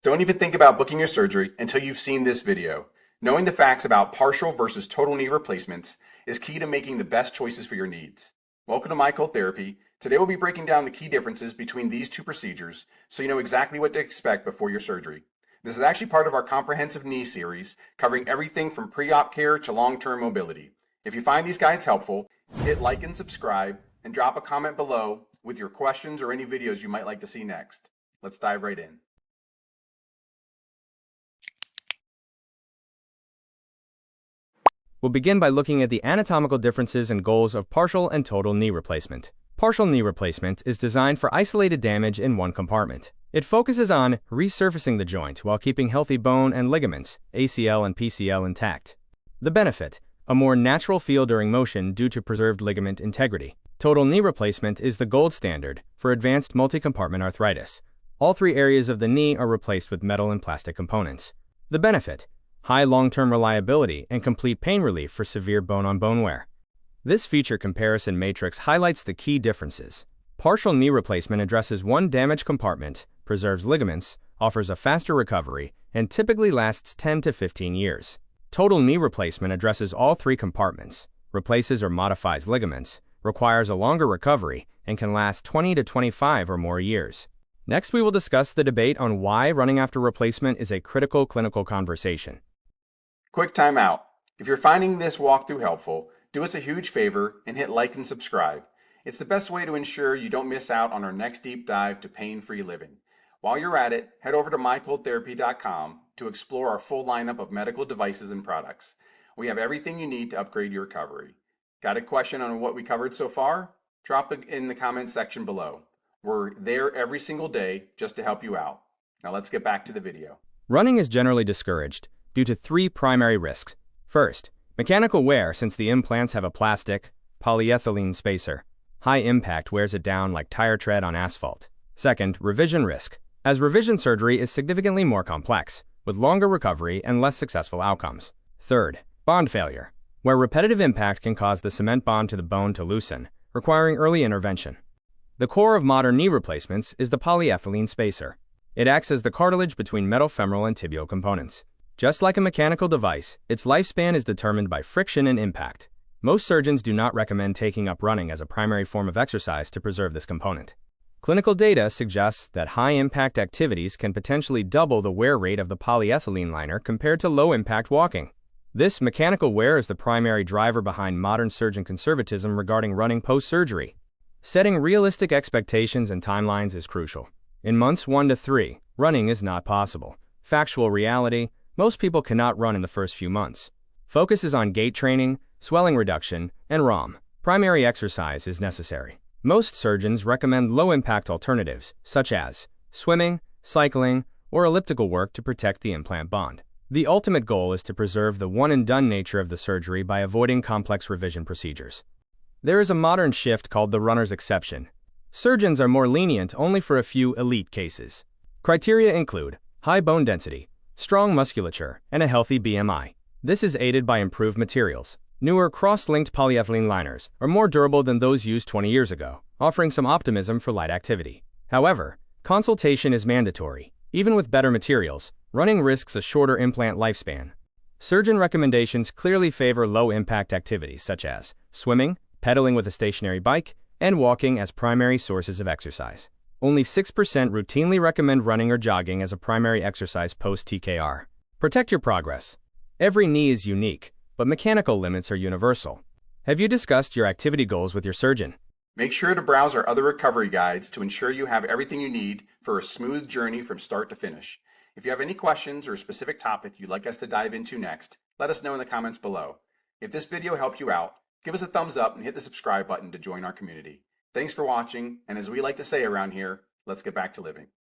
Don't even think about booking your surgery until you've seen this video. Knowing the facts about partial versus total knee replacements is key to making the best choices for your needs. Welcome to My Cold Therapy. Today we'll be breaking down the key differences between these two procedures so you know exactly what to expect before your surgery. This is actually part of our comprehensive knee series, covering everything from pre-op care to long-term mobility. If you find these guides helpful, hit like and subscribe, and drop a comment below with your questions or any videos you might like to see next. Let's dive right in. We'll begin by looking at the anatomical differences and goals of partial and total knee replacement. Partial knee replacement is designed for isolated damage in one compartment. It focuses on resurfacing the joint while keeping healthy bone and ligaments, ACL and PCL, intact. The benefit: a more natural feel during motion due to preserved ligament integrity. Total knee replacement is the gold standard for advanced multi-compartment arthritis. All three areas of the knee are replaced with metal and plastic components. The benefit: high long-term reliability and complete pain relief for severe bone-on-bone wear. This feature comparison matrix highlights the key differences. Partial knee replacement addresses one damaged compartment, preserves ligaments, offers a faster recovery, and typically lasts 10 to 15 years. Total knee replacement addresses all three compartments, replaces or modifies ligaments, requires a longer recovery, and can last 20 to 25 or more years. Next, we will discuss the debate on why running after replacement is a critical clinical conversation. Quick time out. If you're finding this walkthrough helpful, do us a huge favor and hit like and subscribe. It's the best way to ensure you don't miss out on our next deep dive to pain-free living. While you're at it, head over to mycoldtherapy.com to explore our full lineup of medical devices and products. We have everything you need to upgrade your recovery. Got a question on what we covered so far? Drop it in the comments section below. We're there every single day just to help you out. Now let's get back to the video. Running is generally discouraged due to three primary risks. First, mechanical wear, since the implants have a plastic, polyethylene spacer. High impact wears it down like tire tread on asphalt. Second, revision risk, as revision surgery is significantly more complex, with longer recovery and less successful outcomes. Third, bond failure, where repetitive impact can cause the cement bond to the bone to loosen, requiring early intervention. The core of modern knee replacements is the polyethylene spacer. It acts as the cartilage between metafemoral and tibial components. Just like a mechanical device, its lifespan is determined by friction and impact. Most surgeons do not recommend taking up running as a primary form of exercise to preserve this component. Clinical data suggests that high-impact activities can potentially double the wear rate of the polyethylene liner compared to low-impact walking. This mechanical wear is the primary driver behind modern surgeon conservatism regarding running post-surgery. Setting realistic expectations and timelines is crucial. In months 1 to 3, running is not possible. Factual reality: most people cannot run in the first few months. Focus is on gait training, swelling reduction, and ROM. Primary exercise is necessary. Most surgeons recommend low-impact alternatives, such as swimming, cycling, or elliptical work to protect the implant bond. The ultimate goal is to preserve the one-and-done nature of the surgery by avoiding complex revision procedures. There is a modern shift called the runner's exception. Surgeons are more lenient only for a few elite cases. Criteria include high bone density, strong musculature, and a healthy BMI. This is aided by improved materials. Newer cross-linked polyethylene liners are more durable than those used 20 years ago, offering some optimism for light activity. However, consultation is mandatory. Even with better materials, running risks a shorter implant lifespan. Surgeon recommendations clearly favor low-impact activities such as swimming, pedaling with a stationary bike, and walking as primary sources of exercise. Only 6% routinely recommend running or jogging as a primary exercise post-TKR. Protect your progress. Every knee is unique, but mechanical limits are universal. Have you discussed your activity goals with your surgeon? Make sure to browse our other recovery guides to ensure you have everything you need for a smooth journey from start to finish. If you have any questions or a specific topic you'd like us to dive into next, let us know in the comments below. If this video helped you out, give us a thumbs up and hit the subscribe button to join our community. Thanks for watching, and as we like to say around here, let's get back to living.